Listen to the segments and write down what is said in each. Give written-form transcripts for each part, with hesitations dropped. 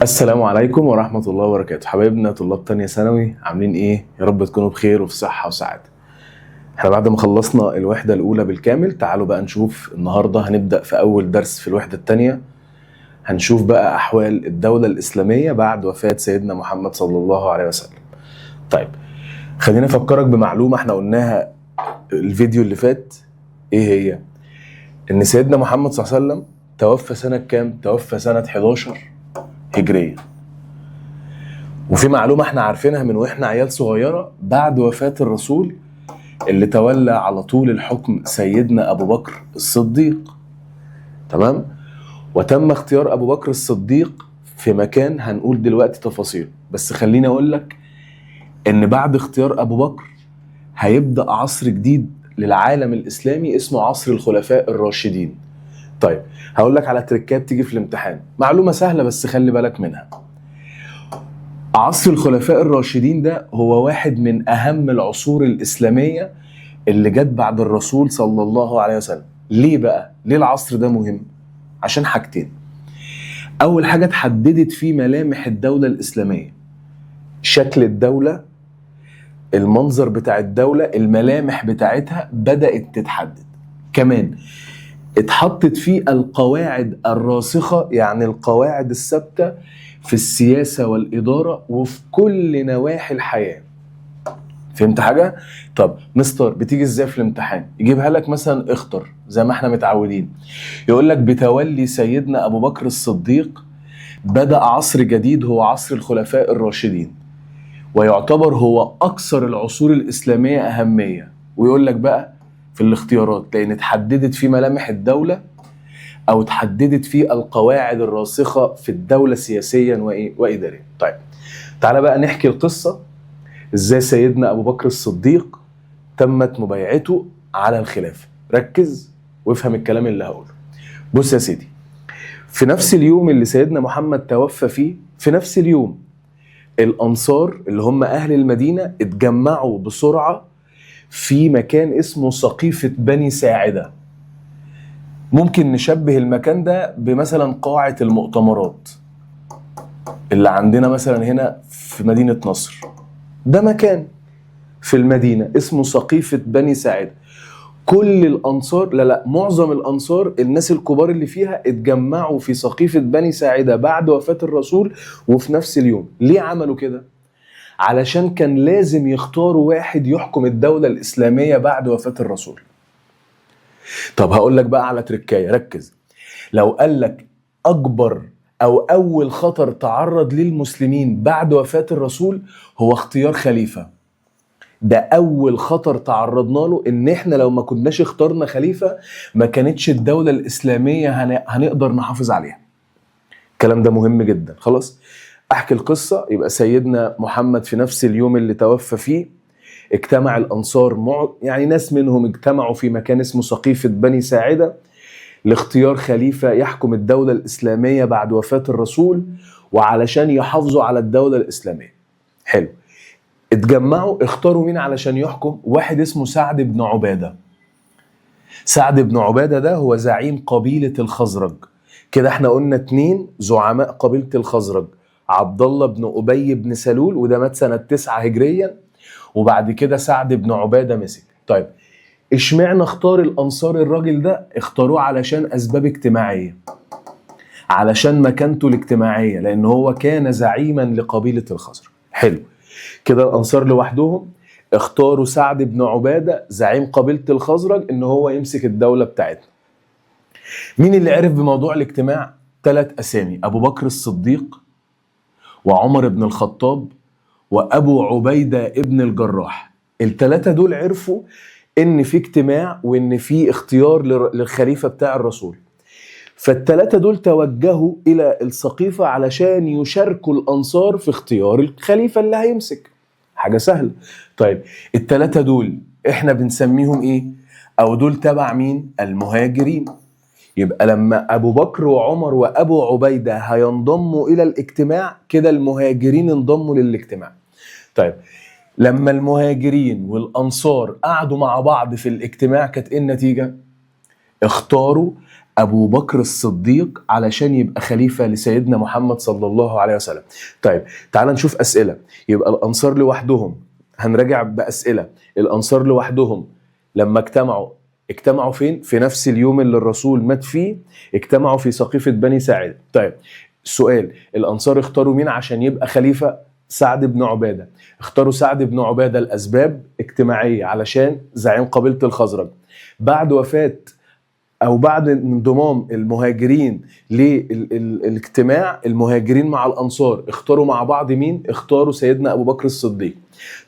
السلام عليكم ورحمة الله وبركاته. حبايبنا طلاب تانية ثانوي عاملين ايه؟ يا رب تكونوا بخير وفي صحة وسعادة. احنا بعد ما خلصنا الوحدة الأولى بالكامل، تعالوا بقى نشوف النهاردة هنبدأ في أول درس في الوحدة التانية. هنشوف بقى أحوال الدولة الإسلامية بعد وفاة سيدنا محمد صلى الله عليه وسلم. طيب، خلينا أفكرك بمعلومة احنا قلناها الفيديو اللي فات. ايه هي؟ إن سيدنا محمد صلى الله عليه وسلم توفى سنة كام؟ توفى سنة 11 هجرية. وفي معلومة احنا عارفينها من واحنا عيال صغيرة، بعد وفاة الرسول اللي تولى على طول الحكم سيدنا أبو بكر الصديق. تمام؟ وتم اختيار أبو بكر الصديق في مكان هنقول دلوقتي تفاصيل، بس خليني أقول لك إن بعد اختيار أبو بكر هيبدأ عصر جديد للعالم الإسلامي اسمه عصر الخلفاء الراشدين. طيب، هقول لك على تريكات تيجي في الامتحان، معلومة سهلة بس خلي بالك منها. عصر الخلفاء الراشدين ده هو واحد من أهم العصور الإسلامية اللي جت بعد الرسول صلى الله عليه وسلم. ليه بقى؟ ليه العصر ده مهم؟ عشان حاجتين. أول حاجة، اتحددت فيه ملامح الدولة الإسلامية، شكل الدولة، المنظر بتاع الدولة، الملامح بتاعتها بدأت تتحدد. كمان اتحطت فيه القواعد الراسخة، يعني القواعد الثابتة في السياسة والإدارة وفي كل نواحي الحياة. فهمت حاجة؟ طب مستر بتيجي ازاي في الامتحان؟ يجيبها لك مثلا اختر زي ما احنا متعودين، يقول لك بتولي سيدنا أبو بكر الصديق بدأ عصر جديد هو عصر الخلفاء الراشدين، ويعتبر هو أكثر العصور الإسلامية أهمية. ويقول لك بقى في الاختيارات لأن اتحددت في ملامح الدولة أو اتحددت في القواعد الراسخة في الدولة سياسيا وإداريا. طيب، تعالى بقى نحكي القصة ازاي سيدنا أبو بكر الصديق تمت مبايعته على الخلافة. ركز وافهم الكلام اللي هقوله. بص يا سيدي، في نفس اليوم اللي سيدنا محمد توفى فيه، في نفس اليوم الأنصار اللي هم أهل المدينة اتجمعوا بسرعة في مكان اسمه سقيفة بني ساعدة. ممكن نشبه المكان ده بمثلا قاعة المؤتمرات اللي عندنا مثلا هنا في مدينة نصر. ده مكان في المدينة اسمه سقيفة بني ساعدة. كل الأنصار، لا معظم الأنصار، الناس الكبار اللي فيها اتجمعوا في سقيفة بني ساعدة بعد وفاة الرسول وفي نفس اليوم. ليه عملوا كده؟ علشان كان لازم يختاروا واحد يحكم الدولة الإسلامية بعد وفاة الرسول. طب هقول لك بقى على تركاية، ركز. لو قال لك أكبر أو أول خطر تعرض للمسلمين بعد وفاة الرسول هو اختيار خليفة، ده أول خطر تعرضنا له، إن إحنا لو ما كناش اخترنا خليفة ما كانتش الدولة الإسلامية هنقدر نحافظ عليها. الكلام ده مهم جدا. خلاص، أحكي القصة. يبقى سيدنا محمد في نفس اليوم اللي توفى فيه اجتمع الأنصار، يعني ناس منهم اجتمعوا في مكان اسمه سقيفة بني ساعدة لاختيار خليفة يحكم الدولة الإسلامية بعد وفاة الرسول وعلشان يحافظوا على الدولة الإسلامية. حلو. اتجمعوا اختاروا مين علشان يحكم؟ واحد اسمه سعد بن عبادة. سعد بن عبادة ده هو زعيم قبيلة الخزرج. كده احنا قلنا 2 زعماء قبيلة الخزرج، عبد الله بن أبي بن سلول وده مات سنة 9 هجريا، وبعد كده سعد بن عبادة مسك. طيب، اشمعنى اختار الأنصار الراجل ده؟ اختاروه علشان أسباب اجتماعية، علشان مكانته الاجتماعية، لأن هو كان زعيما لقبيلة الخزرج. حلو كده. الأنصار لوحدهم اختاروا سعد بن عبادة زعيم قبيلة الخزرج ان هو يمسك الدولة بتاعتنا. مين اللي عرف بموضوع الاجتماع؟ 3 أسامي: أبو بكر الصديق وعمر بن الخطاب وأبو عبيدة ابن الجراح. ال3 دول عرفوا ان في اجتماع وان في اختيار للخليفة بتاع الرسول. فال3 دول توجهوا إلى السقيفة علشان يشاركوا الأنصار في اختيار الخليفة اللي هيمسك. حاجة سهلة. طيب، ال3 دول احنا بنسميهم ايه؟ او دول تبع مين؟ المهاجرين. يبقى لما ابو بكر وعمر وابو عبيدة هينضموا الى الاجتماع كده المهاجرين انضموا للاجتماع. طيب، لما المهاجرين والانصار قعدوا مع بعض في الاجتماع كانت ايه النتيجة؟ اختاروا ابو بكر الصديق علشان يبقى خليفة لسيدنا محمد صلى الله عليه وسلم. طيب تعال نشوف اسئلة. يبقى الانصار لوحدهم، هنراجع باسئلة. الانصار لوحدهم لما اجتمعوا فين؟ في نفس اليوم اللي الرسول مات فيه، اجتمعوا في سقيفة بني ساعدة. طيب السؤال، الانصار اختاروا مين عشان يبقى خليفة؟ سعد بن عبادة. اختاروا سعد بن عبادة الاسباب اجتماعية علشان زعيم قبيلة الخزرج. بعد وفاة او بعد انضمام المهاجرين للاجتماع، المهاجرين مع الانصار اختاروا مع بعض مين؟ اختاروا سيدنا ابو بكر الصديق.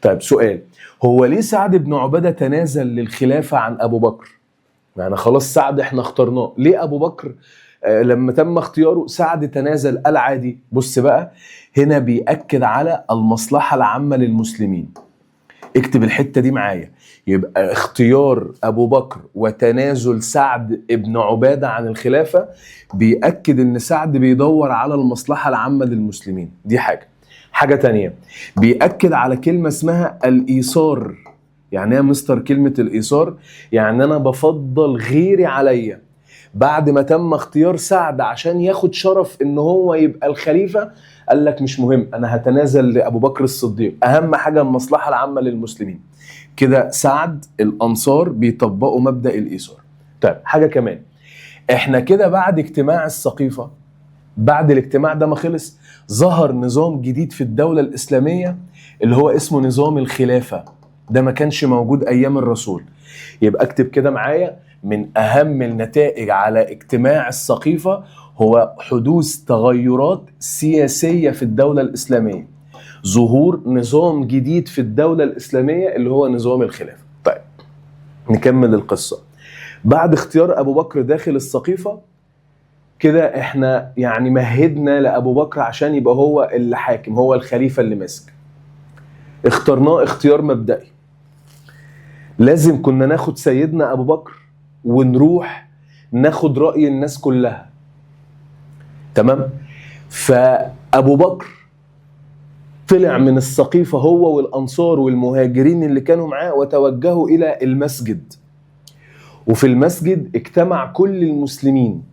طيب سؤال، هو ليه سعد بن عبادة تنازل للخلافة عن ابو بكر؟ يعني خلاص سعد احنا اخترناه، ليه ابو بكر لما تم اختياره سعد تنازل؟ قال عادي. بص بقى، هنا بيأكد على المصلحة العامة للمسلمين. اكتب الحتة دي معايا. يبقى اختيار ابو بكر وتنازل سعد ابن عبادة عن الخلافة بيأكد ان سعد بيدور على المصلحة العامة للمسلمين. دي حاجة تانية، بيأكد على كلمة اسمها الإيثار. يعني ايه مستر كلمة الإيثار؟ يعني انا بفضل غيري عليا. بعد ما تم اختيار سعد عشان ياخد شرف ان هو يبقى الخليفة، قال لك مش مهم، انا هتنازل لابو بكر الصديق، اهم حاجة المصلحة العامة للمسلمين. كده سعد الانصار بيطبقوا مبدأ الايثار. طيب حاجة كمان، احنا كده بعد اجتماع السقيفة، بعد الاجتماع ده ما خلص، ظهر نظام جديد في الدولة الاسلامية اللي هو اسمه نظام الخلافة. ده ما كانش موجود ايام الرسول. يبقى اكتب كده معايا، من اهم النتائج على اجتماع السقيفة هو حدوث تغيرات سياسية في الدولة الإسلامية، ظهور نظام جديد في الدولة الإسلامية اللي هو نظام الخلافة. طيب نكمل القصة. بعد اختيار أبو بكر داخل السقيفة، كده احنا يعني مهدنا لأبو بكر عشان يبقى هو اللي حاكم، هو الخليفة اللي ماسك. اخترناه اختيار مبدئي. لازم كنا ناخد سيدنا أبو بكر ونروح ناخد رأي الناس كلها. تمام؟ فأبو بكر طلع من السقيفة هو والأنصار والمهاجرين اللي كانوا معاه وتوجهوا إلى المسجد. وفي المسجد اجتمع كل المسلمين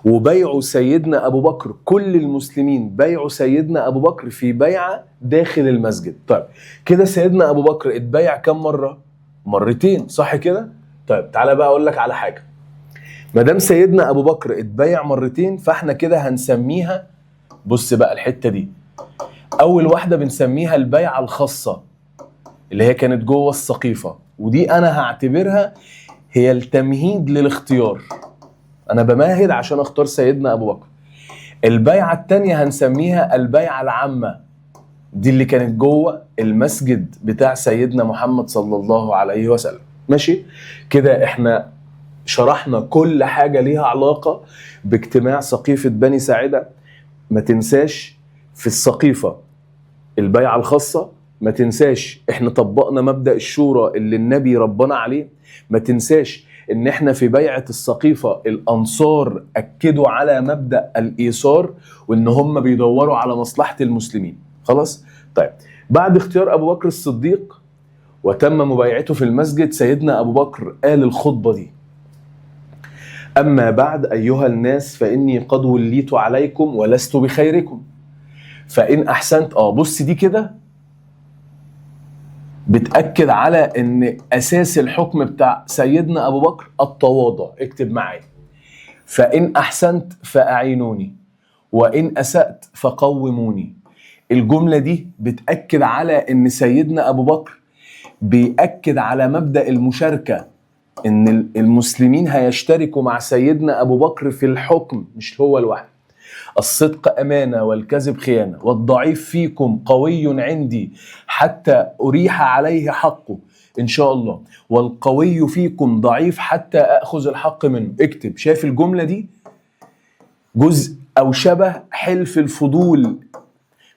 وبيعوا سيدنا أبو بكر. كل المسلمين بيعوا سيدنا أبو بكر في بيعة داخل المسجد. طيب كده سيدنا أبو بكر اتبيع كم مرة؟ مرتين، صح كده؟ طيب تعالى بقى أقول لك على حاجة. مادام سيدنا أبو بكر اتبيع مرتين، فاحنا كده هنسميها، بص بقى الحتة دي، أول واحدة بنسميها البيعة الخاصة اللي هي كانت جوه السقيفة، ودي أنا هعتبرها هي التمهيد للاختيار. أنا بمهد عشان أختار سيدنا أبو بكر. البيعة التانية هنسميها البيعة العامة، دي اللي كانت جوه المسجد بتاع سيدنا محمد صلى الله عليه وسلم. ماشي كده؟ احنا شرحنا كل حاجة ليها علاقة باجتماع سقيفة بني ساعدة. ما تنساش في السقيفة البيعة الخاصة، ما تنساش احنا طبقنا مبدأ الشورى اللي النبي ربنا عليه، ما تنساش ان احنا في بيعة السقيفة الانصار اكدوا على مبدأ الايثار وان هم بيدوروا على مصلحة المسلمين. خلاص؟ طيب بعد اختيار ابو بكر الصديق وتم مبايعته في المسجد، سيدنا ابو بكر قال الخطبة دي: أما بعد أيها الناس فإني قد وليت عليكم ولست بخيركم فإن أحسنت. بص دي كده بتأكد على أن أساس الحكم بتاع سيدنا أبو بكر التواضع. اكتب معايا: فإن أحسنت فأعينوني وإن أسأت فقوموني. الجملة دي بتأكد على أن سيدنا أبو بكر بيأكد على مبدأ المشاركة، ان المسلمين هيشتركوا مع سيدنا ابو بكر في الحكم، مش هو لوحده. الصدق امانه والكذب خيانه، والضعيف فيكم قوي عندي حتى اريح عليه حقه ان شاء الله، والقوي فيكم ضعيف حتى اخذ الحق منه. اكتب، شايف الجمله دي؟ جزء او شبه حلف الفضول.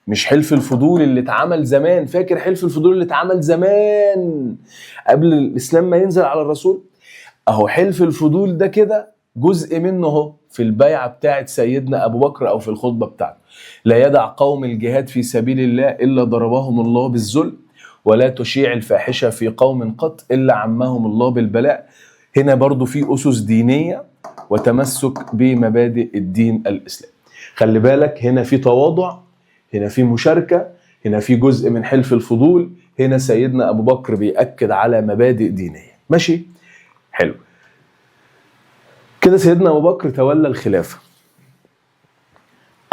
مش حلف الفضول اللي اتعمل زمان، فاكر حلف الفضول اللي اتعمل زمان قبل الاسلام ما ينزل على الرسول؟ اهو حلف الفضول ده كده جزء منه اهو في البيعة بتاعت سيدنا ابو بكر او في الخطبة بتاعته: لا يدع قوم الجهاد في سبيل الله الا ضربهم الله بالذل، ولا تشيع الفاحشة في قوم قط الا عمهم الله بالبلاء. هنا برضو في اسس دينية وتمسك بمبادئ الدين الإسلامي. خلي بالك، هنا في تواضع، هنا في مشاركة، هنا في جزء من حلف الفضول، هنا سيدنا أبو بكر بيأكد على مبادئ دينية. ماشي؟ حلو كده. سيدنا أبو بكر تولى الخلافة.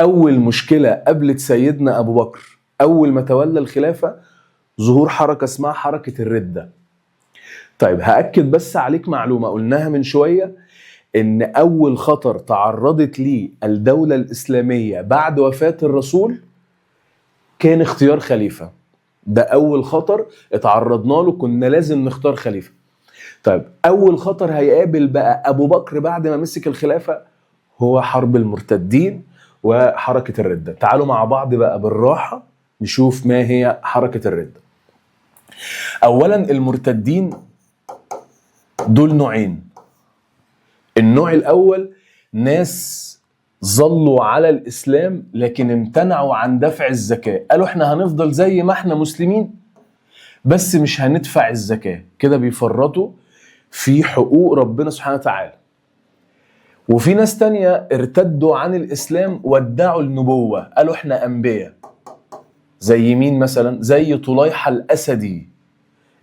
أول مشكلة قابلت سيدنا أبو بكر أول ما تولى الخلافة ظهور حركة اسمها حركة الردة. طيب هأكد بس عليك معلومة قلناها من شوية، إن أول خطر تعرضت ليه الدولة الإسلامية بعد وفاة الرسول كان اختيار خليفة. ده أول خطر اتعرضنا له، كنا لازم نختار خليفة. طيب أول خطر هيقابل بقى أبو بكر بعد ما مسك الخلافة هو حرب المرتدين وحركة الردة. تعالوا مع بعض بقى بالراحة نشوف ما هي حركة الردة. أولا المرتدين دول نوعين. النوع الأول ناس ظلوا على الإسلام لكن امتنعوا عن دفع الزكاة، قالوا احنا هنفضل زي ما احنا مسلمين بس مش هندفع الزكاة، كده بيفرطوا في حقوق ربنا سبحانه وتعالى. وفي ناس تانية ارتدوا عن الإسلام وادعوا النبوة، قالوا احنا أنبياء. زي مين مثلا؟ زي طليحة الأسدي،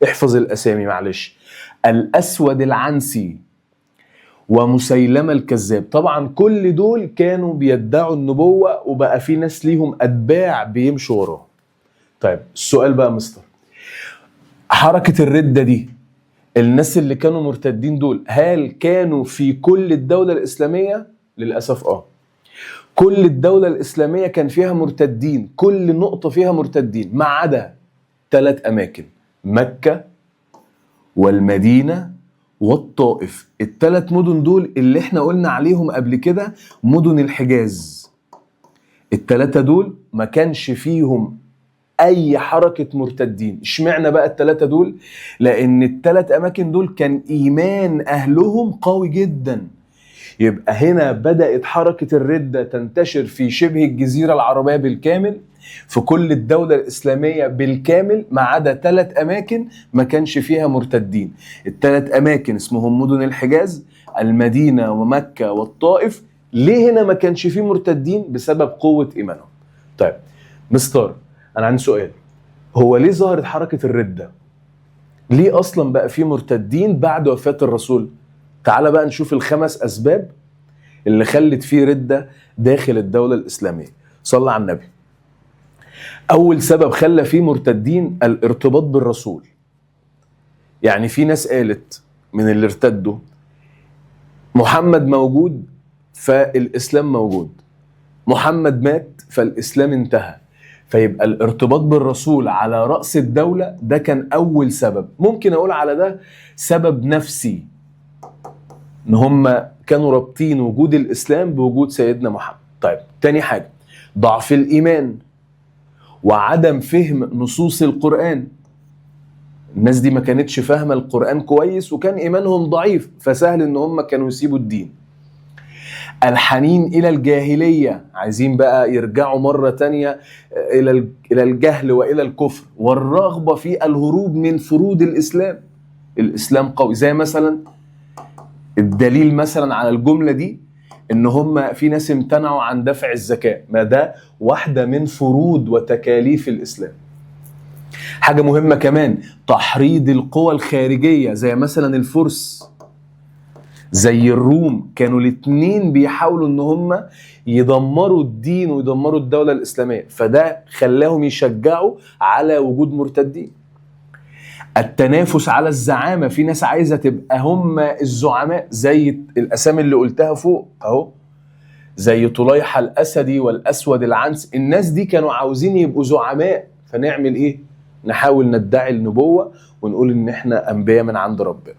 احفظ الأسامي معلش، الأسود العنسي، ومسيلمة الكذاب. طبعا كل دول كانوا بيدعوا النبوة وبقى في ناس ليهم أتباع بيمشوا وراه. طيب السؤال بقى مستر، حركة الردة دي الناس اللي كانوا مرتدين دول هل كانوا في كل الدولة الإسلامية؟ للأسف كل الدولة الإسلامية كان فيها مرتدين، كل نقطة فيها مرتدين ما عدا 3 أماكن: مكة والمدينة والطائف. ال3 مدن دول اللي احنا قلنا عليهم قبل كده مدن الحجاز. ال3 دول ما كانش فيهم اي حركة مرتدين. اشمعنى بقى ال3 دول؟ لان ال3 اماكن دول كان ايمان اهلهم قوي جدا. يبقى هنا بدأت حركة الردة تنتشر في شبه الجزيرة العربية بالكامل، في كل الدولة الإسلامية بالكامل ما عدا 3 أماكن ما كانش فيها مرتدين. ال3 أماكن اسمهم مدن الحجاز، المدينة ومكة والطائف. ليه هنا ما كانش فيه مرتدين؟ بسبب قوة إيمانهم. طيب مستر، أنا عندي سؤال، هو ليه ظهرت حركة الردة؟ ليه أصلا بقى فيه مرتدين بعد وفاة الرسول؟ تعال بقى نشوف ال5 أسباب اللي خلت فيه ردة داخل الدولة الإسلامية. صلى على النبي. أول سبب خلى فيه مرتدين الارتباط بالرسول. يعني في ناس قالت من اللي ارتدوا محمد موجود فالإسلام موجود، محمد مات فالإسلام انتهى، فيبقى الارتباط بالرسول على رأس الدولة. ده كان أول سبب. ممكن أقول على ده سبب نفسي، ان هم كانوا رابطين وجود الاسلام بوجود سيدنا محمد. طيب تاني حاجة ضعف الايمان وعدم فهم نصوص القرآن. الناس دي ما كانتش فاهمة القرآن كويس وكان ايمانهم ضعيف، فسهل ان هم كانوا يسيبوا الدين. الحنين الى الجاهلية، عايزين بقى يرجعوا مرة تانية الى الجهل والى الكفر، والرغبة في الهروب من فروض الاسلام. الاسلام قوي، زي مثلا الدليل مثلا على الجملة دي ان هم في ناس امتنعوا عن دفع الزكاة، ما ده واحدة من فروض وتكاليف الاسلام. حاجة مهمة كمان تحريض القوى الخارجية، زي مثلا الفرس زي الروم، كانوا الاتنين بيحاولوا ان هم يدمروا الدين ويدمروا الدولة الاسلامية، فده خلاهم يشجعوا على وجود مرتدين. التنافس على الزعامة، في ناس عايزة تبقى هم الزعماء زي الأسامي اللي قلتها فوق اهو، زي طليحة الأسدي والأسود العنس. الناس دي كانوا عاوزين يبقوا زعماء، فنعمل ايه؟ نحاول ندعي النبوة ونقول ان احنا أنبياء من عند ربنا.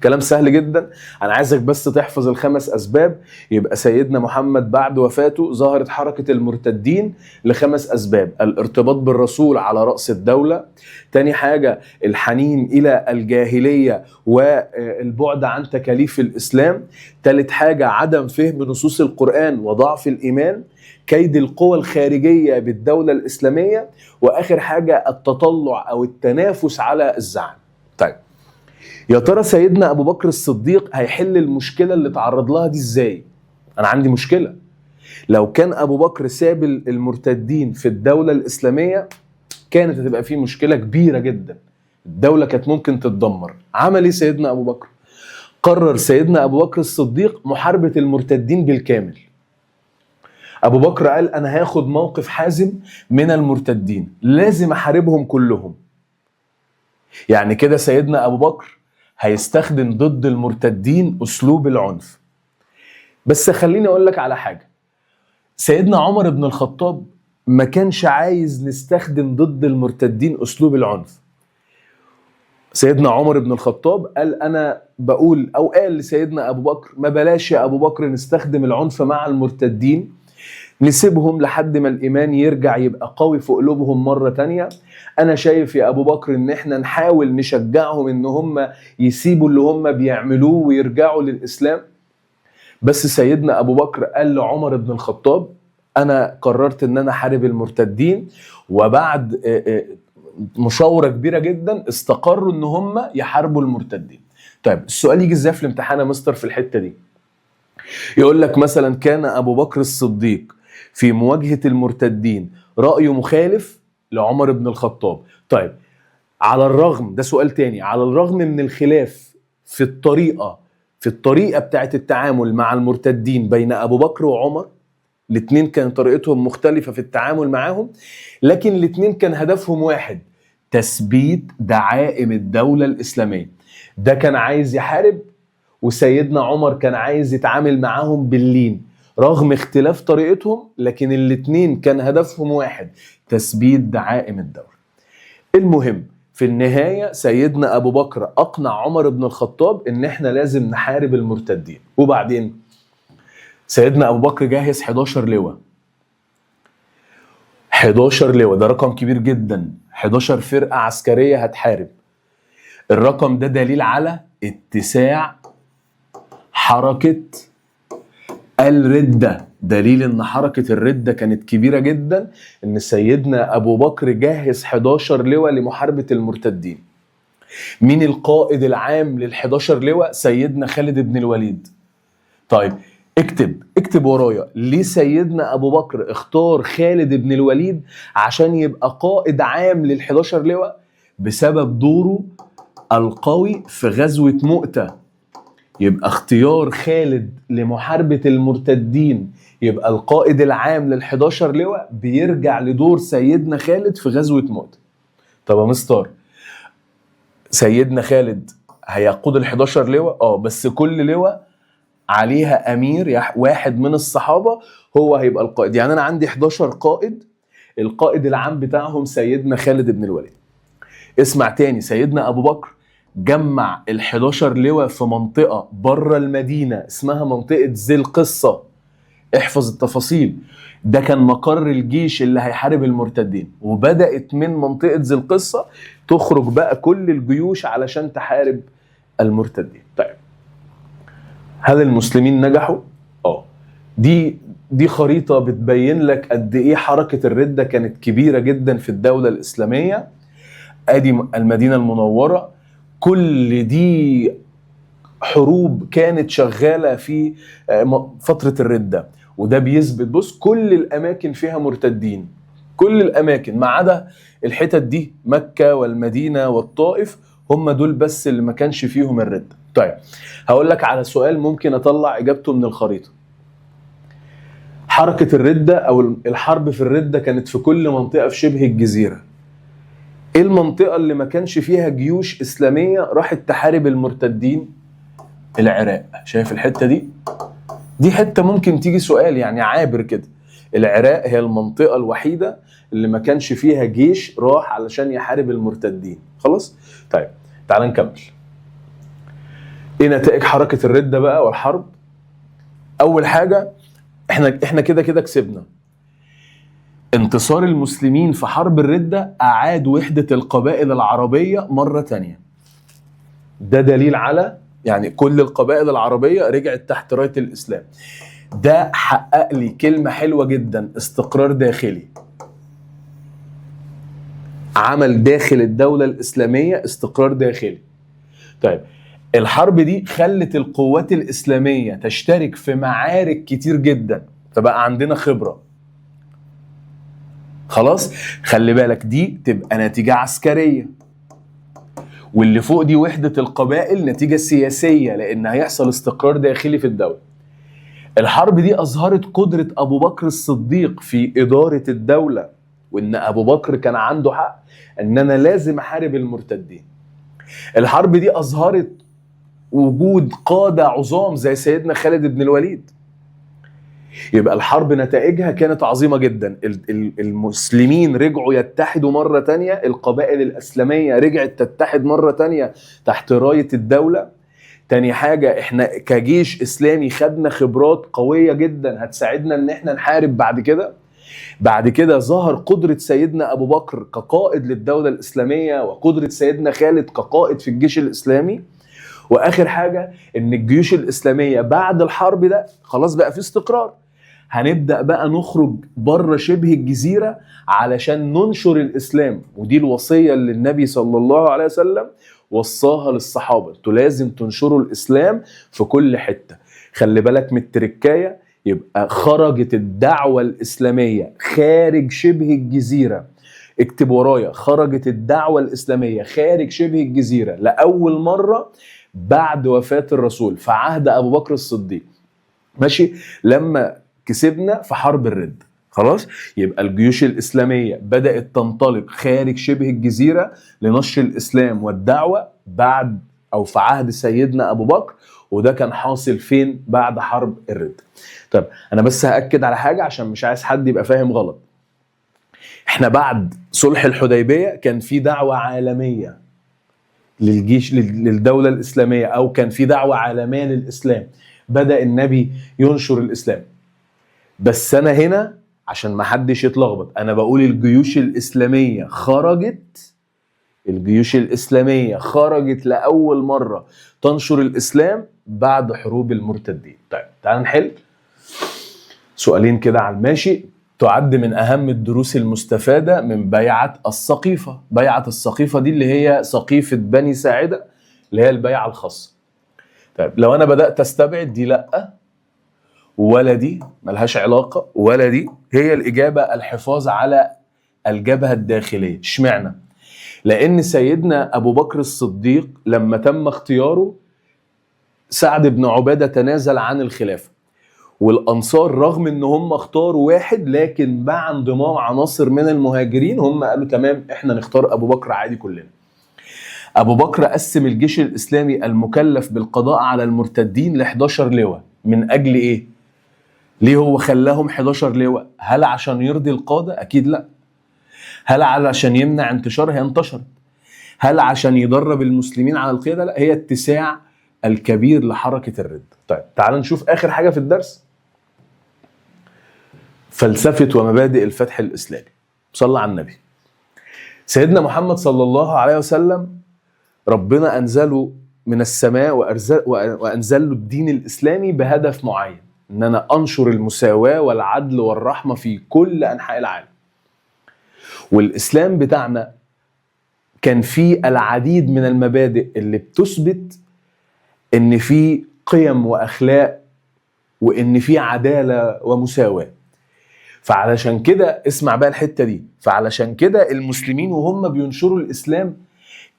كلام سهل جدا. انا عايزك بس تحفظ ال5 اسباب. يبقى سيدنا محمد بعد وفاته ظهرت حركة المرتدين ل5 اسباب: الارتباط بالرسول على رأس الدولة، تاني حاجة الحنين الى الجاهلية والبعد عن تكاليف الاسلام، تالت حاجة عدم فهم نصوص القرآن وضعف الايمان، كيد القوى الخارجية بالدولة الاسلامية، واخر حاجة التطلع او التنافس على الزعم. طيب يا ترى سيدنا ابو بكر الصديق هيحل المشكله اللي تعرض لها دي ازاي؟ انا عندي مشكله. لو كان ابو بكر ساب المرتدين في الدوله الاسلاميه كانت هتبقى فيه مشكله كبيره جدا، الدوله كانت ممكن تتدمر. عمل ايه سيدنا ابو بكر؟ قرر سيدنا ابو بكر الصديق محاربه المرتدين بالكامل. ابو بكر قال انا هاخد موقف حازم من المرتدين، لازم احاربهم كلهم. يعني كده سيدنا ابو بكر هيستخدم ضد المرتدين اسلوب العنف. بس خليني اقول لك على حاجه، سيدنا عمر بن الخطاب ما كانش عايز نستخدم ضد المرتدين اسلوب العنف. سيدنا عمر بن الخطاب قال انا بقول، او قال لسيدنا ابو بكر ما بلاش يا ابو بكر نستخدم العنف مع المرتدين، نسيبهم لحد ما الايمان يرجع يبقى قوي في قلوبهم مرة تانية. انا شايف يا ابو بكر ان احنا نحاول نشجعهم ان هم يسيبوا اللي هم بيعملوه ويرجعوا للاسلام. بس سيدنا ابو بكر قال لعمر بن الخطاب انا قررت ان انا احارب المرتدين، وبعد مشاورة كبيرة جدا استقروا ان هم يحاربوا المرتدين. طيب السؤال يجي ازاي في الامتحان يا مستر في الحتة دي؟ يقول لك مثلا كان ابو بكر الصديق في مواجهة المرتدين رأيه مخالف لعمر بن الخطاب. طيب على الرغم، ده سؤال تاني، على الرغم من الخلاف في الطريقة بتاعت التعامل مع المرتدين بين ابو بكر وعمر، الاتنين كان طريقتهم مختلفة في التعامل معاهم، لكن الاتنين كان هدفهم واحد، تثبيت دعائم الدولة الإسلامية. ده كان عايز يحارب، وسيدنا عمر كان عايز يتعامل معاهم باللين. رغم اختلاف طريقتهم لكن الاتنين كان هدفهم واحد، تثبيت دعائم الدولة. المهم في النهاية سيدنا أبو بكر أقنع عمر بن الخطاب إن احنا لازم نحارب المرتدين. وبعدين سيدنا أبو بكر جهز 11 لواء. 11 لواء ده رقم كبير جدا، 11 فرقة عسكرية هتحارب. الرقم ده دليل على اتساع حركة الردة، دليل ان حركة الردة كانت كبيرة جدا، ان سيدنا ابو بكر جهز 11 لواء لمحاربة المرتدين. مين القائد العام لل11 لواء؟ سيدنا خالد بن الوليد. طيب اكتب ورايا، ليه سيدنا ابو بكر اختار خالد بن الوليد عشان يبقى قائد عام لل11 لواء؟ بسبب دوره القوي في غزوة مؤتة. يبقى اختيار خالد لمحاربة المرتدين يبقى القائد العام لل11 لواء بيرجع لدور سيدنا خالد في غزوة مؤتة. طب يا مستر سيدنا خالد هيقود ال11 لواء؟ بس كل لواء عليها امير واحد من الصحابة هو هيبقى القائد. يعني انا عندي 11 قائد، القائد العام بتاعهم سيدنا خالد بن الوليد. اسمع تاني، سيدنا ابو بكر جمع ال11 لواء في منطقة بره المدينة اسمها منطقة ذي القصة. احفظ التفاصيل، ده كان مقر الجيش اللي هيحارب المرتدين، وبدأت من منطقة ذي القصة تخرج بقى كل الجيوش علشان تحارب المرتدين. طيب هل المسلمين نجحوا؟ دي خريطة بتبين لك قد ايه حركة الردة كانت كبيرة جدا في الدولة الإسلامية. ادي المدينة المنورة، كل دي حروب كانت شغالة في فترة الردة، وده بيثبت بص كل الأماكن فيها مرتدين، كل الأماكن ما عدا الحتت دي، مكة والمدينة والطائف، هم دول بس اللي ما كانش فيهم الردة. طيب هقول لك على سؤال ممكن أطلع إجابته من الخريطة. حركة الردة أو الحرب في الردة كانت في كل منطقة في شبه الجزيرة. ايه المنطقة اللي ما كانش فيها جيوش إسلامية راحت تحارب المرتدين؟ العراق. شايف الحتة دي؟ دي حتة ممكن تيجي سؤال يعني عابر كده. العراق هي المنطقة الوحيدة اللي ما كانش فيها جيش راح علشان يحارب المرتدين. خلاص؟ طيب تعال نكمل. ايه نتائج حركة الردة بقى والحرب؟ أول حاجة احنا كده كسبنا. انتصار المسلمين في حرب الردة أعاد وحدة القبائل العربية مرة تانية. ده دليل على يعني كل القبائل العربية رجعت تحت راية الإسلام. ده حقق لي كلمة حلوة جدا، استقرار داخلي. عمل داخل الدولة الإسلامية استقرار داخلي. طيب الحرب دي خلت القوات الإسلامية تشترك في معارك كتير جدا، فبقى عندنا خبرة. خلاص، خلي بالك دي تبقى نتيجة عسكرية، واللي فوق دي وحدة القبائل نتيجة سياسية، لأن هيحصل استقرار داخلي في الدولة. الحرب دي أظهرت قدرة أبو بكر الصديق في إدارة الدولة، وإن أبو بكر كان عنده حق إن أنا لازم أحارب المرتدين. الحرب دي أظهرت وجود قادة عظام زي سيدنا خالد بن الوليد. يبقى الحرب نتائجها كانت عظيمة جدا. المسلمين رجعوا يتحدوا مرة تانية، القبائل الإسلامية رجعت تتحد مرة تانية تحت راية الدولة. تاني حاجة، احنا كجيش إسلامي خدنا خبرات قوية جدا هتساعدنا ان احنا نحارب بعد كده. بعد كده ظهر قدرة سيدنا أبو بكر كقائد للدولة الإسلامية، وقدرة سيدنا خالد كقائد في الجيش الإسلامي. واخر حاجه ان الجيوش الاسلاميه بعد الحرب ده خلاص بقى في استقرار، هنبدا بقى نخرج بره شبه الجزيره علشان ننشر الاسلام. ودي الوصيه اللي النبي صلى الله عليه وسلم وصاها للصحابه، انتوا لازم تنشروا الاسلام في كل حته. خلي بالك من التركايه، يبقى خرجت الدعوه الاسلاميه خارج شبه الجزيره. اكتب ورايا، خرجت الدعوه الاسلاميه خارج شبه الجزيره لاول مره بعد وفاة الرسول في عهد أبو بكر الصديق، ماشي، لما كسبنا في حرب الرد. خلاص، يبقى الجيوش الإسلامية بدأت تنطلق خارج شبه الجزيرة لنشر الإسلام والدعوة بعد أو في عهد سيدنا أبو بكر، وده كان حاصل فين؟ بعد حرب الرد. طب أنا بس هأكد على حاجة عشان مش عايز حد يبقى فاهم غلط. احنا بعد صلح الحديبية كان في دعوة عالمية للجيش للدولة الإسلامية، أو كان في دعوة عالمية للإسلام، بدأ النبي ينشر الإسلام. بس أنا هنا عشان ما حدش يتلخبط، أنا بقول الجيوش الإسلامية خرجت، الجيوش الإسلامية خرجت لأول مرة تنشر الإسلام بعد حروب المرتدين. طيب تعال نحل سؤالين كده على الماشي. تعد من أهم الدروس المستفادة من بيعة السقيفة. بيعة السقيفة دي اللي هي سقيفة بني ساعدة، اللي هي البيعة الخاصة. طيب لو أنا بدأت أستبعد دي لأ، ولا دي ملهاش علاقة، ولا دي، هي الإجابة الحفاظ على الجبهة الداخلية. اشمعنى؟ لأن سيدنا أبو بكر الصديق لما تم اختياره، سعد بن عبادة تنازل عن الخلافة، والأنصار رغم ان هم اختاروا واحد، لكن مع انضمام عناصر من المهاجرين هم قالوا تمام احنا نختار ابو بكر عادي كلنا. ابو بكر قسم الجيش الاسلامي المكلف بالقضاء على المرتدين ل 11 لواء. من اجل ايه؟ ليه هو خلاهم 11 لواء؟ هل عشان يرضي القادة؟ اكيد لا. هل علشان يمنع انتشار؟ هي انتشرت. هل عشان يدرب المسلمين على القيادة؟ لا، هي اتساع الكبير لحركة الرد. طيب تعال نشوف اخر حاجة في الدرس، فلسفة ومبادئ الفتح الإسلامي. صلى على النبي. سيدنا محمد صلى الله عليه وسلم ربنا أنزله من السماء وأنزل له الدين الإسلامي بهدف معين، إن أنا أنشر المساواة والعدل والرحمة في كل أنحاء العالم. والإسلام بتاعنا كان فيه العديد من المبادئ اللي بتثبت إن فيه قيم وأخلاق، وإن فيه عدالة ومساواة. فعلشان كده اسمع بقى الحتة دي، فعلشان كده المسلمين وهم بينشروا الإسلام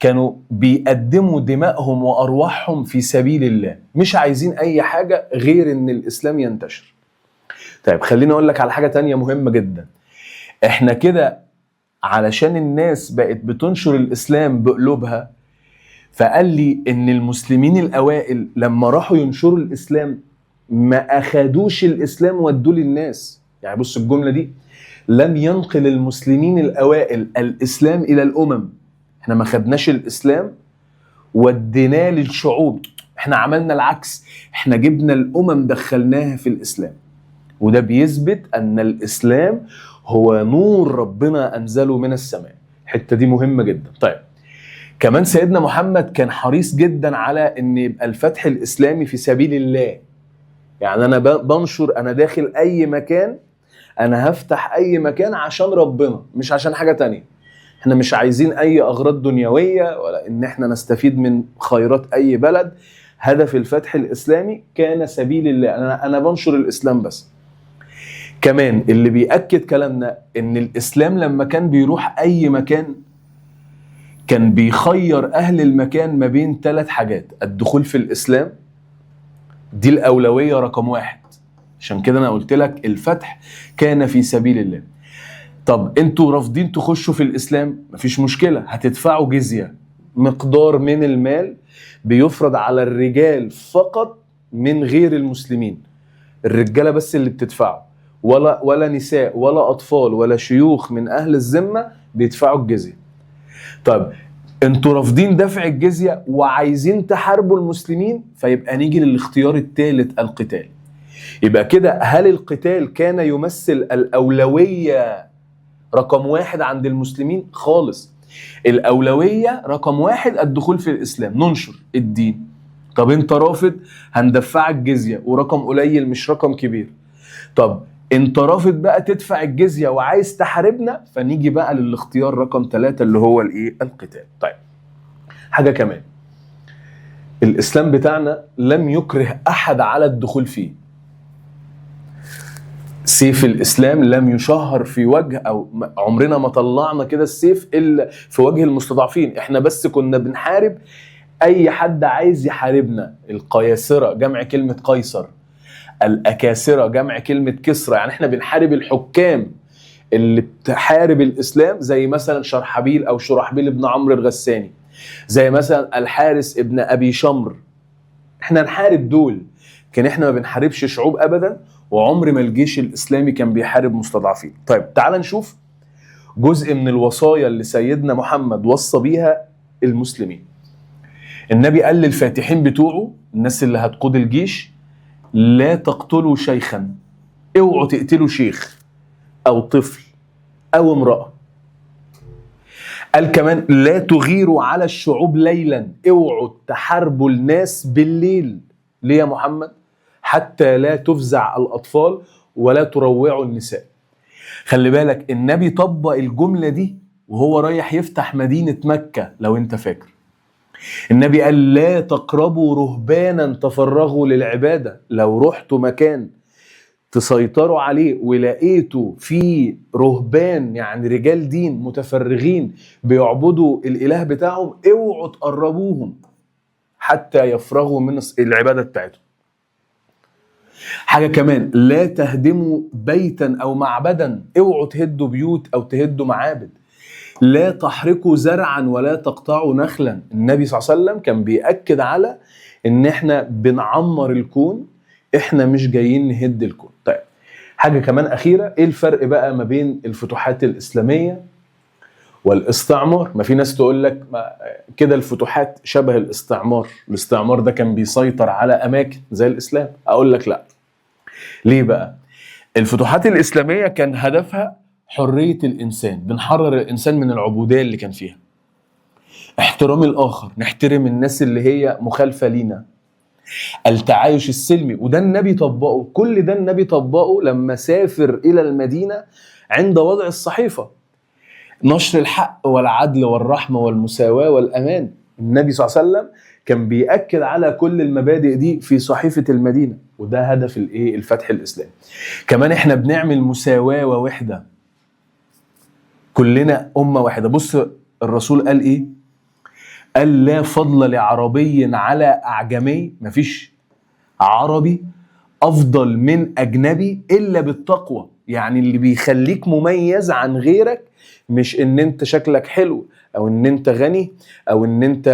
كانوا بيقدموا دمائهم وأرواحهم في سبيل الله، مش عايزين أي حاجة غير إن الإسلام ينتشر. طيب خليني أقول لك على حاجة تانية مهمة جدا. إحنا كده علشان الناس بقت بتنشر الإسلام بقلوبها، فقال لي إن المسلمين الأوائل لما راحوا ينشروا الإسلام ما أخدوش الإسلام ودوه للناس. يعني بص الجملة دي، لم ينقل المسلمين الأوائل الإسلام إلى الأمم. احنا ما خدناش الإسلام وديناه للشعوب، احنا عملنا العكس، احنا جبنا الأمم دخلناها في الإسلام. وده بيثبت أن الإسلام هو نور ربنا أنزله من السماء. الحتة دي مهمة جدا. طيب كمان سيدنا محمد كان حريص جدا على أن يبقى الفتح الإسلامي في سبيل الله. يعني أنا بنشر، أنا داخل أي مكان، أنا هفتح أي مكان عشان ربنا مش عشان حاجة تانية. احنا مش عايزين اي اغراض دنيوية ولا ان احنا نستفيد من خيرات اي بلد. هدف الفتح الاسلامي كان سبيل الله، انا بنشر الاسلام بس. كمان اللي بيأكد كلامنا ان الاسلام لما كان بيروح اي مكان كان بيخير اهل المكان ما بين 3 حاجات: الدخول في الاسلام، دي الاولوية رقم 1، عشان كده انا قلت لك الفتح كان في سبيل الله. طب انتوا رافضين تخشوا في الاسلام، مفيش مشكلة، هتدفعوا جزية، مقدار من المال بيفرض على الرجال فقط من غير المسلمين، الرجالة بس اللي بتدفعوا، ولا نساء ولا اطفال ولا شيوخ من اهل الذمة بيدفعوا الجزية. طب انتوا رافضين دفع الجزية وعايزين تحاربوا المسلمين، فيبقى نيجي للاختيار الثالث: القتال. يبقى كده هل القتال كان يمثل الأولوية رقم 1 عند المسلمين؟ خالص. الأولوية رقم 1 الدخول في الإسلام، ننشر الدين. طب انت رافض، هندفعك جزية، ورقم قليل مش رقم كبير. طب انت رافض بقى تدفع الجزية وعايز تحاربنا، فنيجي بقى للاختيار رقم 3 اللي هو الايه؟ القتال. طيب حاجة كمان، الإسلام بتاعنا لم يكره أحد على الدخول فيه. سيف الإسلام لم يشهر في وجه، أو عمرنا ما طلعنا كده السيف إلا في وجه المستضعفين. إحنا بس كنا بنحارب أي حد عايز يحاربنا. القياسرة جمع كلمة قيصر، الأكاسرة جمع كلمة كسرى، يعني إحنا بنحارب الحكام اللي بتحارب الإسلام، زي مثلا شرحبيل أو شرحبيل ابن عمرو الغساني، زي مثلا الحارس ابن أبي شمر. إحنا نحارب دول، كان إحنا ما بنحاربش شعوب أبدا، وعمر ما الجيش الإسلامي كان بيحارب مستضعفين. طيب تعال نشوف جزء من الوصايا اللي سيدنا محمد وصى بيها المسلمين. النبي قال للفاتحين بتوعه، الناس اللي هتقود الجيش: لا تقتلوا شيخا، اوعوا تقتلوا شيخ أو طفل أو امرأة. قال كمان: لا تغيروا على الشعوب ليلا، اوعوا تحاربوا الناس بالليل. ليه يا محمد؟ حتى لا تفزع الأطفال ولا تروعوا النساء. خلي بالك النبي طبق الجملة دي وهو رايح يفتح مدينة مكة. لو انت فاكر النبي قال: لا تقربوا رهبانا تفرغوا للعبادة. لو رحتوا مكان تسيطروا عليه ولقيتوا فيه رهبان، يعني رجال دين متفرغين بيعبدوا الإله بتاعهم، اوعوا تقربوهم حتى يفرغوا من العبادة بتاعتهم. حاجة كمان: لا تهدموا بيتا أو معبدا، اوعوا تهدوا بيوت أو تهدوا معابد. لا تحرقوا زرعا ولا تقطعوا نخلا. النبي صلى الله عليه وسلم كان بيأكد على إن احنا بنعمر الكون، احنا مش جايين نهد الكون. طيب حاجة كمان أخيرة، ايه الفرق بقى ما بين الفتوحات الإسلامية والاستعمار؟ ما في ناس تقول لك كده الفتوحات شبه الاستعمار، الاستعمار ده كان بيسيطر على أماكن زي الإسلام. أقول لك لا. ليه بقى؟ الفتوحات الإسلامية كان هدفها حرية الإنسان، بنحرر الإنسان من العبودية اللي كان فيها، احترام الآخر، نحترم الناس اللي هي مخالفة لينا، التعايش السلمي. وده النبي طبقه، كل ده النبي طبقه لما سافر إلى المدينة عند وضع الصحيفة. نشر الحق والعدل والرحمة والمساواة والأمان، النبي صلى الله عليه وسلم كان بيأكد على كل المبادئ دي في صحيفة المدينة، وده هدف الفتح الإسلامي. كمان احنا بنعمل مساواة ووحدة، كلنا أمة واحدة. بص الرسول قال إيه؟ قال: لا فضل لعربي على أعجمي، مفيش عربي أفضل من أجنبي إلا بالتقوى. يعني اللي بيخليك مميز عن غيرك مش إن أنت شكلك حلو أو إن أنت غني أو إن أنت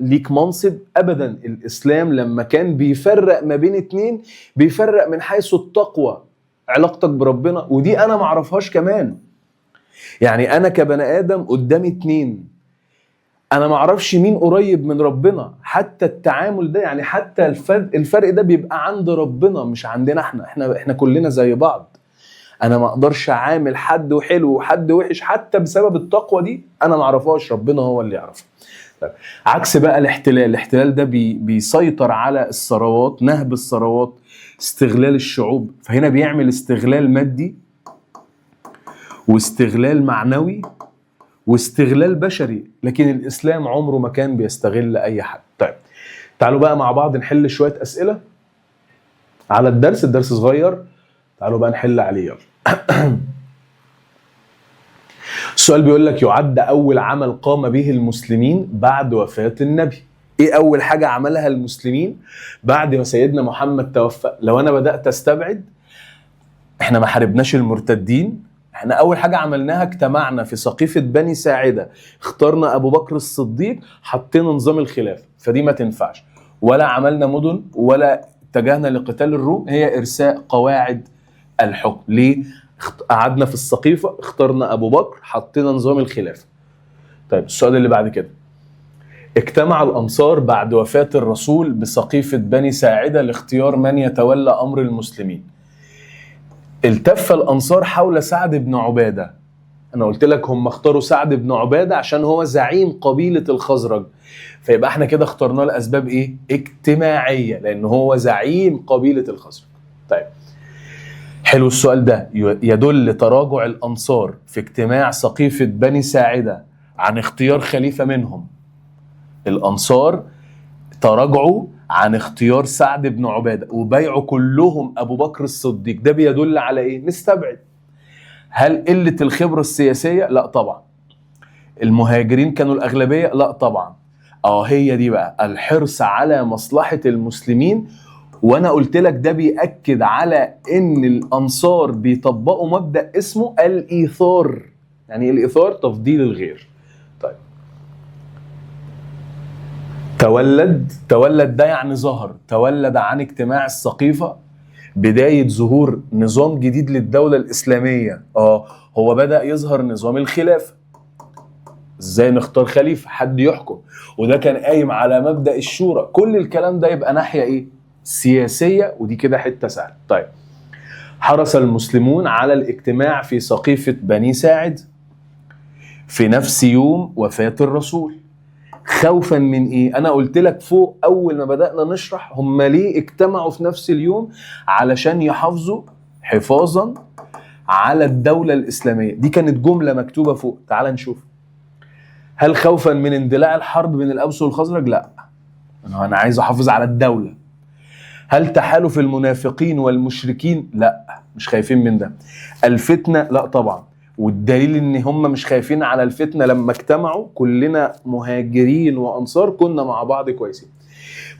ليك منصب، أبدا. الإسلام لما كان بيفرق ما بين اتنين بيفرق من حيث التقوى، علاقتك بربنا. ودي أنا معرفهاش كمان. يعني أنا كبني آدم قدامي اتنين، أنا معرفش مين قريب من ربنا. حتى التعامل ده، يعني حتى الفرق ده بيبقى عند ربنا مش عندنا احنا كلنا زي بعض. أنا ما أقدرش أعامل حد حلو وحد وحش حتى بسبب التقوى دي، أنا معرفهاش، ربنا هو اللي يعرفها. عكس بقى الاحتلال ده بيسيطر على الثروات، نهب الثروات، استغلال الشعوب. فهنا بيعمل استغلال مادي واستغلال معنوي واستغلال بشري، لكن الإسلام عمره ما كان بيستغل أي حد. طيب تعالوا بقى مع بعض نحل شوية أسئلة على الدرس صغير، تعالوا بقى نحل عليه يلا. السؤال بيقول لك يعد أول عمل قام به المسلمين بعد وفاة النبي. إيه أول حاجة عملها المسلمين بعد ما سيدنا محمد توفى؟ لو أنا بدأت أستبعد، إحنا ما حاربناش المرتدين، إحنا أول حاجة عملناها اجتمعنا في سقيفة بني ساعدة، اخترنا أبو بكر الصديق، حطينا نظام الخلافة، فدي ما تنفعش. ولا عملنا مدن ولا اتجهنا لقتال الروم، هي إرساء قواعد الحكم. ليه؟ قعدنا في السقيفة، اخترنا أبو بكر، حطينا نظام الخلافة. طيب السؤال اللي بعد كده، اجتمع الأنصار بعد وفاة الرسول بسقيفة بني ساعدة لاختيار من يتولى أمر المسلمين. التف الأنصار حول سعد بن عبادة. أنا قلت لك هم اختاروا سعد بن عبادة عشان هو زعيم قبيلة الخزرج، فيبقى احنا كده اخترناه لأسباب ايه؟ اجتماعية، لأن هو زعيم قبيلة الخزرج. طيب حلو السؤال ده. يدل تراجع الأنصار في اجتماع سقيفة بني ساعدة عن اختيار خليفة منهم. الأنصار تراجعوا عن اختيار سعد بن عبادة وبيعوا كلهم أبو بكر الصديق، ده بيدل على إيه؟ نستبعد. هل قلة الخبرة السياسية؟ لا طبعا. المهاجرين كانوا الأغلبية؟ لا طبعا. هي دي بقى الحرص على مصلحة المسلمين. وانا قلت لك ده بيأكد على ان الانصار بيطبقوا مبدأ اسمه الايثار. يعني ايه الايثار؟ تفضيل الغير. طيب تولد ده يعني ظهر، تولد عن اجتماع السقيفة بداية ظهور نظام جديد للدولة الإسلامية. هو بدأ يظهر نظام الخلافة، ازاي نختار خليفة، حد يحكم، وده كان قايم على مبدأ الشورى. كل الكلام ده يبقى ناحية ايه؟ سياسية، ودي كده حتة سهلة. طيب حرص المسلمون على الاجتماع في سقيفة بني ساعد في نفس يوم وفاة الرسول، خوفا من ايه؟ انا قلت لك فوق اول ما بدأنا نشرح هم ليه اجتمعوا في نفس اليوم، علشان يحافظوا حفاظا على الدولة الإسلامية. دي كانت جملة مكتوبة فوق، تعال نشوف. هل خوفا من اندلاع الحرب بين الأوس والخزرج؟ لا، أنا عايز أحافظ على الدولة. هل تحالف المنافقين والمشركين؟ لا، مش خايفين من ده. الفتنة؟ لا طبعا. والدليل ان هم مش خايفين على الفتنة، لما اجتمعوا كلنا مهاجرين وأنصار كنا مع بعض كويسين.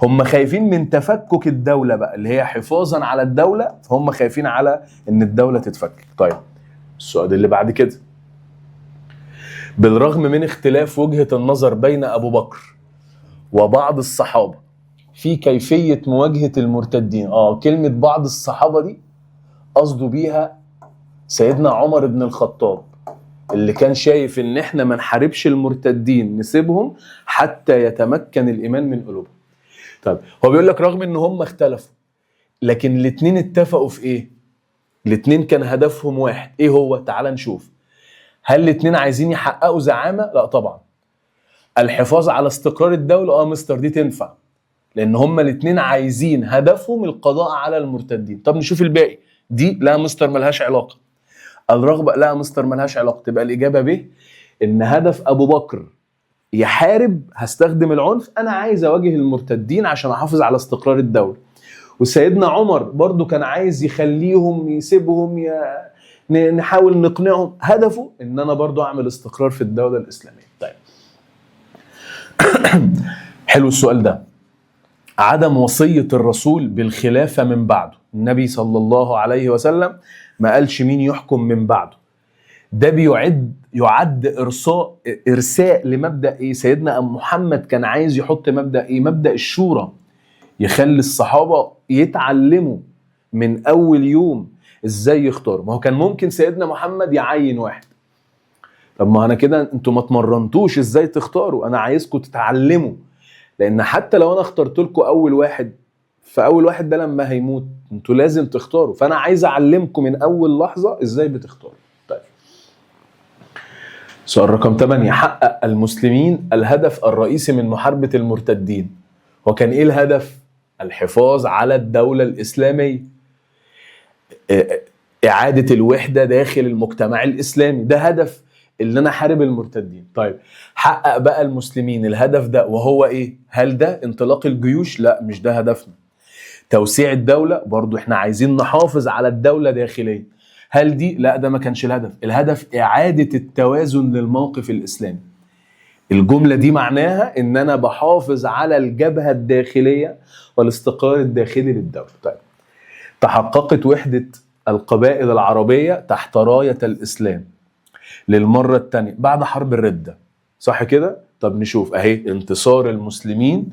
هم خايفين من تفكك الدولة بقى، اللي هي حفاظا على الدولة، فهم خايفين على ان الدولة تتفكك. طيب السؤال اللي بعد كده، بالرغم من اختلاف وجهة النظر بين أبو بكر وبعض الصحابة في كيفية مواجهة المرتدين، كلمة بعض الصحابة دي قصده بيها سيدنا عمر بن الخطاب، اللي كان شايف ان احنا ما نحاربش المرتدين، نسيبهم حتى يتمكن الإيمان من قلوبهم. طيب هو بيقول لك رغم ان هم اختلفوا، لكن الاتنين اتفقوا في ايه؟ الاتنين كان هدفهم واحد. ايه هو؟ تعال نشوف. هل الاتنين عايزين يحققوا زعامة؟ لا طبعا. الحفاظ على استقرار الدولة؟ مستر دي تنفع، لان هما الاتنين عايزين هدفهم القضاء على المرتدين. طب نشوف الباقي. دي لا مستر ملهاش علاقة. الرغبة؟ لا مستر ملهاش علاقة. تبقى الإجابة ب، ان هدف ابو بكر يحارب، هستخدم العنف، انا عايز اواجه المرتدين عشان احافظ على استقرار الدولة. وسيدنا عمر برضو كان عايز يخليهم، يسيبهم، نحاول نقنعهم، هدفه ان انا برضو اعمل استقرار في الدولة الإسلامية. طيب حلو السؤال ده. عدم وصية الرسول بالخلافة من بعده، النبي صلى الله عليه وسلم ما قالش مين يحكم من بعده. ده يعد إرساء لمبدأ إيه؟ سيدنا محمد كان عايز يحط مبدأ إيه؟ مبدأ الشورى، يخلي الصحابة يتعلموا من أول يوم إزاي يختاروا. ما هو كان ممكن سيدنا محمد يعين واحد، طب ما أنا كده أنتوا ما تمرنتوش إزاي تختاروا، أنا عايزكم تتعلموا، لأن حتى لو أنا اخترت لكم أول واحد، فأول واحد ده لما هيموت أنتوا لازم تختاروا، فأنا عايز أعلمكم من أول لحظة إزاي بتختاروا. طيب سؤال رقم 8، حقق المسلمين الهدف الرئيسي من محاربة المرتدين. وكان إيه الهدف؟ الحفاظ على الدولة الإسلامية، إعادة الوحدة داخل المجتمع الإسلامي. ده هدف اللي انا حارب المرتدين. طيب حقق بقى المسلمين الهدف ده، وهو ايه؟ هل ده انطلاق الجيوش؟ لا، مش ده هدفنا. توسيع الدولة، برضو احنا عايزين نحافظ على الدولة داخليا. هل دي؟ لا، ده ما كانش الهدف. الهدف إعادة التوازن للموقف الإسلامي. الجملة دي معناها ان انا بحافظ على الجبهة الداخلية والاستقرار الداخلي للدولة. طيب تحققت وحدة القبائل العربية تحت راية الإسلام للمرة الثانية بعد حرب الردة، صح كده؟ طب نشوف اهي انتصار المسلمين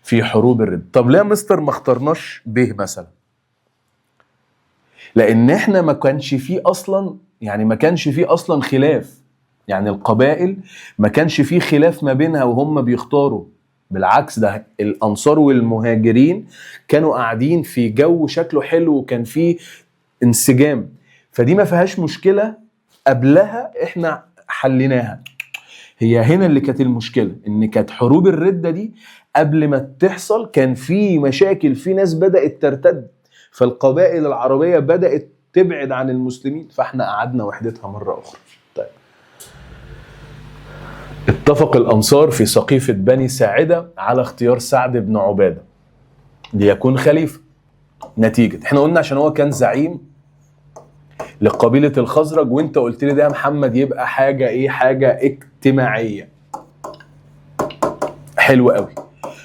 في حروب الردة. طب ليه يا مستر ما اخترناش به مثلا؟ لان احنا ما كانش فيه اصلا خلاف. يعني القبائل ما كانش فيه خلاف ما بينها وهم بيختاروا. بالعكس، ده الانصار والمهاجرين كانوا قاعدين في جو شكله حلو وكان فيه انسجام، فدي ما فيهاش مشكلة. قبلها احنا حليناها. هي هنا اللي كانت المشكلة، ان كانت حروب الردة دي قبل ما تحصل كان في مشاكل، في ناس بدأت ترتد، فالقبائل العربية بدأت تبعد عن المسلمين، فاحنا قعدنا وحدتها مرة أخرى. طيب اتفق الأنصار في سقيفة بني ساعدة على اختيار سعد بن عبادة ليكون خليفة. نتيجة احنا قلنا عشان هو كان زعيم لقبيلة الخزرج، وانت قلت لي ده يا محمد يبقى حاجة ايه؟ حاجة اجتماعية. حلو قوي.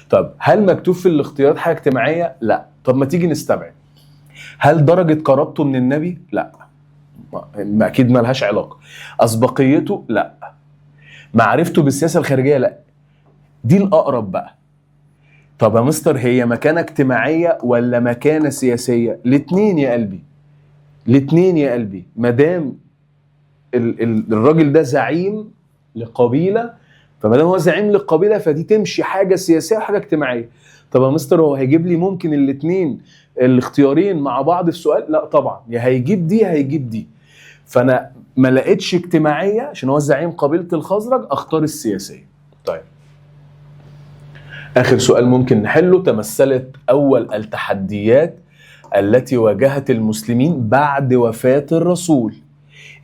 طب هل مكتوب في الاختيارات حاجة اجتماعية؟ لا. طب ما تيجي نستبعد. هل درجة قرابته من النبي؟ لا، ما اكيد ما لهاش علاقة. اسبقيته؟ لا. معرفته بالسياسة الخارجية؟ لا. دي الاقرب بقى. طب يا مستر هي مكانة اجتماعية ولا مكانة سياسية؟ الاتنين يا قلبي، الاتنين يا قلبي. مادام الراجل ده زعيم لقبيلة، فمادام هو زعيم للقبيلة فدي تمشي حاجة سياسية وحاجة اجتماعية. طب يا مستر هو هيجيب لي ممكن الاتنين الاختيارين مع بعض في سؤال؟ لا طبعا، يا هيجيب دي هيجيب دي. فانا ما لقيتش اجتماعية عشان هو زعيم قبيلة الخزرج، اختار السياسية. طيب اخر سؤال ممكن نحله. تمثلت اول التحديات التي واجهت المسلمين بعد وفاة الرسول.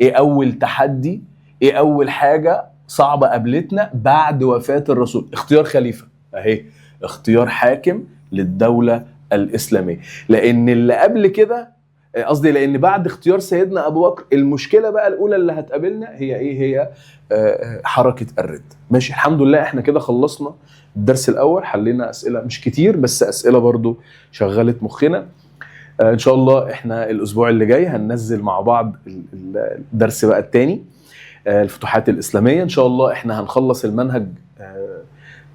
ايه اول تحدي؟ ايه اول حاجة صعبة قابلتنا بعد وفاة الرسول؟ اختيار خليفة اهي، اختيار حاكم للدولة الإسلامية. لأن اللي قبل كده، قصدي لأن بعد اختيار سيدنا أبو بكر، المشكلة بقى الأولى اللي هتقابلنا هي إيه؟ هي حركة الرد. ماشي، الحمد لله احنا كده خلصنا الدرس الأول، حلينا أسئلة مش كتير بس أسئلة برضو شغلت مخنا. ان شاء الله احنا الاسبوع اللي جاي هننزل مع بعض الدرس بقى التاني، الفتوحات الاسلاميه. ان شاء الله احنا هنخلص المنهج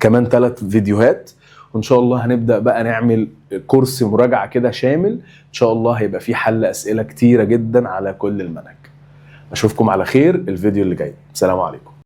كمان 3 فيديوهات، وان شاء الله هنبدا بقى نعمل كورس مراجعه كده شامل. ان شاء الله هيبقى فيه حل اسئله كتيره جدا على كل المنهج. اشوفكم على خير الفيديو اللي جاي. السلام عليكم.